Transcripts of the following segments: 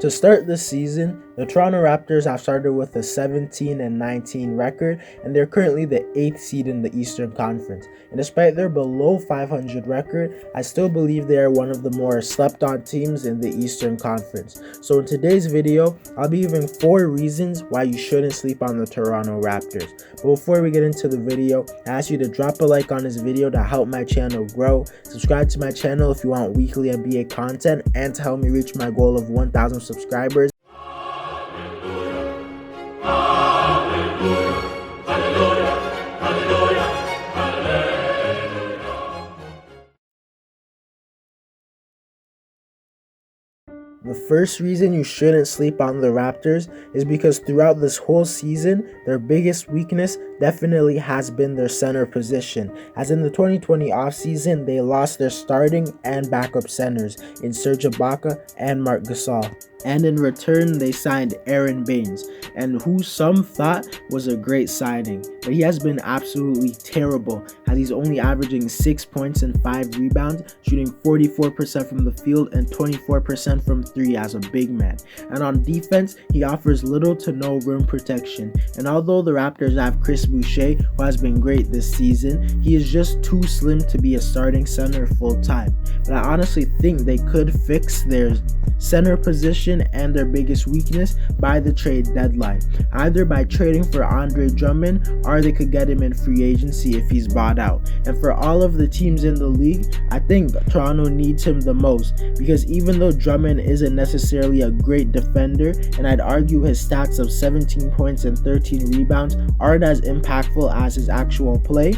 To start this season, the Toronto Raptors have started with a 17-19 record, and they're currently the 8th seed in the Eastern Conference. And despite their below 500 record, I still believe they are one of the more slept-on teams in the Eastern Conference. So in today's video, I'll be giving 4 reasons why you shouldn't sleep on the Toronto Raptors. But before we get into the video, I ask you to drop a like on this video to help my channel grow, subscribe to my channel if you want weekly NBA content, and to help me reach my goal of 1,000 subscribers. The first reason you shouldn't sleep on the Raptors is because throughout this whole season, their biggest weakness definitely has been their center position, as in the 2020 offseason, they lost their starting and backup centers in Serge Ibaka and Marc Gasol. And in return, they signed Aaron Baines, and who some thought was a great signing, but he has been absolutely terrible, as he's only averaging 6 points and 5 rebounds, shooting 44% from the field and 24% from 3 as a big man. And on defense, he offers little to no rim protection, and although the Raptors have Chris Boucher, who has been great this season, he is just too slim to be a starting center full time. But I honestly think they could fix their center position and their biggest weakness by the trade deadline, either by trading for Andre Drummond, or they could get him in free agency if he's bought out. And for all of the teams in the league, I think Toronto needs him the most, because even though Drummond isn't necessarily a great defender, and I'd argue his stats of 17 points and 13 rebounds aren't as impactful as his actual play,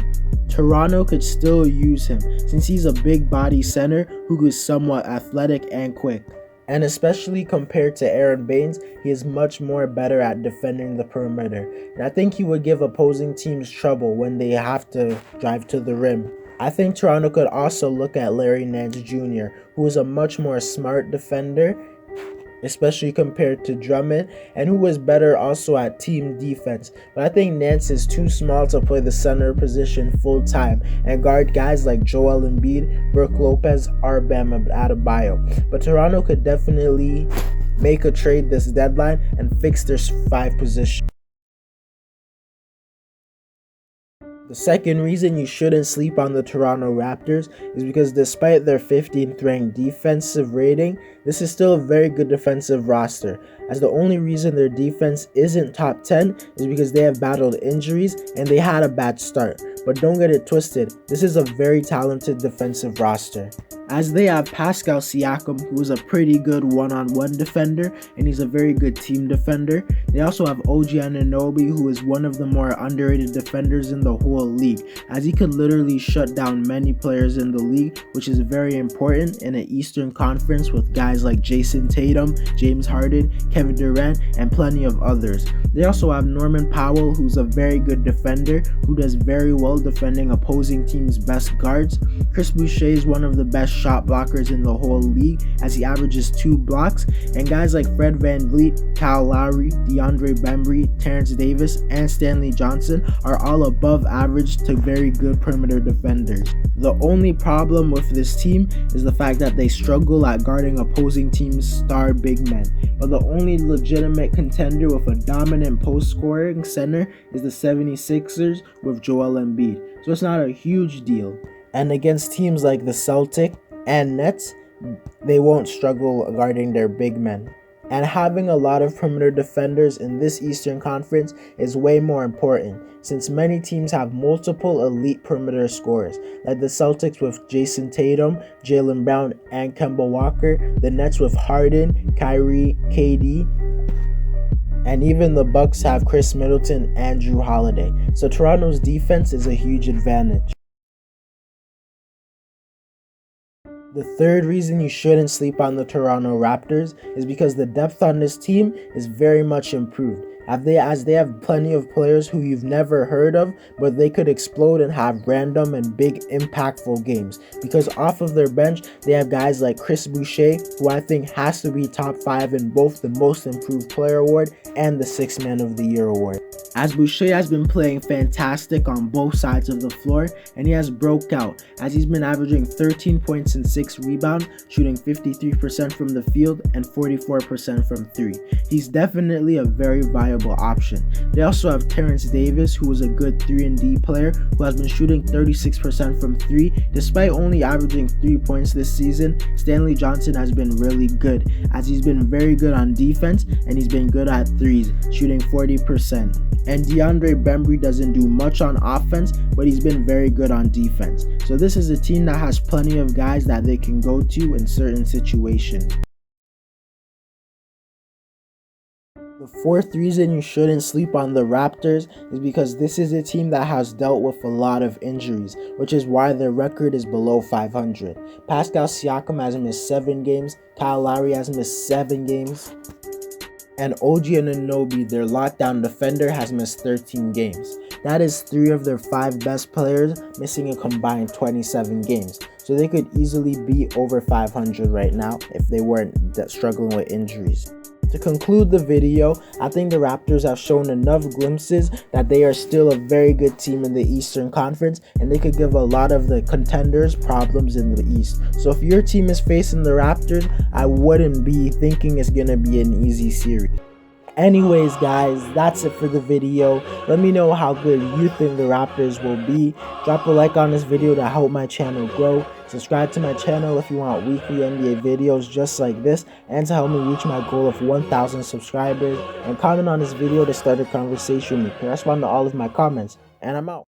Toronto could still use him, since he's a big body center who is somewhat athletic and quick. And especially compared to Aaron Baines, he is much more better at defending the perimeter. And I think he would give opposing teams trouble when they have to drive to the rim. I think Toronto could also look at Larry Nance Jr., who is a much more smart defender, especially compared to Drummond, and who was better also at team defense. But I think Nance is too small to play the center position full time and guard guys like Joel Embiid, Brook Lopez, or Bam Adebayo. But Toronto could definitely make a trade this deadline and fix their 5 position. The second reason you shouldn't sleep on the Toronto Raptors is because despite their 15th ranked defensive rating, this is still a very good defensive roster, as the only reason their defense isn't top 10 is because they have battled injuries and they had a bad start. But don't get it twisted, this is a very talented defensive roster, as they have Pascal Siakam, who is a pretty good one-on-one defender, and he's a very good team defender. They also have OG Anunoby, who is one of the more underrated defenders in the whole league, as he could literally shut down many players in the league, which is very important in an Eastern Conference with guys like Jason Tatum, James Harden, Kevin Durant, and plenty of others. They also have Norman Powell, who's a very good defender, who does very well defending opposing teams' best guards. Chris Boucher is one of the best shot blockers in the whole league, as he averages 2 blocks, and guys like Fred VanVleet, Kyle Lowry, DeAndre Bembry, Terence Davis, and Stanley Johnson are all above average to very good perimeter defenders. The only problem with this team is the fact that they struggle at guarding opposing teams' star big men, but the only legitimate contender with a dominant post-scoring center is the 76ers with Joel Embiid, so it's not a huge deal. And against teams like the Celtics and Nets, they won't struggle guarding their big men. And having a lot of perimeter defenders in this Eastern Conference is way more important, since many teams have multiple elite perimeter scorers, like the Celtics with Jason Tatum, Jaylen Brown, and Kemba Walker, the Nets with Harden, Kyrie, KD, and even the Bucks have Chris Middleton and Jrue Holiday. So Toronto's defense is a huge advantage. The third reason you shouldn't sleep on the Toronto Raptors is because the depth on this team is very much improved. as they have plenty of players who you've never heard of, but they could explode and have random and big impactful games. Because off of their bench, they have guys like Boucher, who I think has to be top 5 in both the Most Improved Player Award and the Sixth Man of the Year award. As Boucher has been playing fantastic on both sides of the floor, and he has broke out as he's been averaging 13 points and 6 rebounds, shooting 53% from the field and 44% from 3. He's definitely a very viable option. They also have Terence Davis, who is a good 3-and-D player who has been shooting 36% from 3 despite only averaging 3 points this season. Stanley Johnson has been really good as he's been very good on defense and he's been good at threes, shooting 40%. And DeAndre Bembry doesn't do much on offense, but he's been very good on defense. So this is a team that has plenty of guys that they can go to in certain situations. The fourth reason you shouldn't sleep on the Raptors is because this is a team that has dealt with a lot of injuries, which is why their record is below 500. Pascal Siakam has missed 7 games, Kyle Lowry has missed 7 games, and OG Anunoby, their lockdown defender, has missed 13 games. That is 3 of their 5 best players missing a combined 27 games. So they could easily be over 500 right now if they weren't struggling with injuries. To conclude the video, I think the Raptors have shown enough glimpses that they are still a very good team in the Eastern Conference, and they could give a lot of the contenders problems in the East. So if your team is facing the Raptors, I wouldn't be thinking it's going to be an easy series. Anyways, guys, that's it for the video. Let me know how good you think the Raptors will be. Drop a like on this video to help my channel grow. Subscribe to my channel if you want weekly NBA videos just like this and to help me reach my goal of 1,000 subscribers. And comment on this video to start a conversation with me. I respond to all of my comments. And I'm out.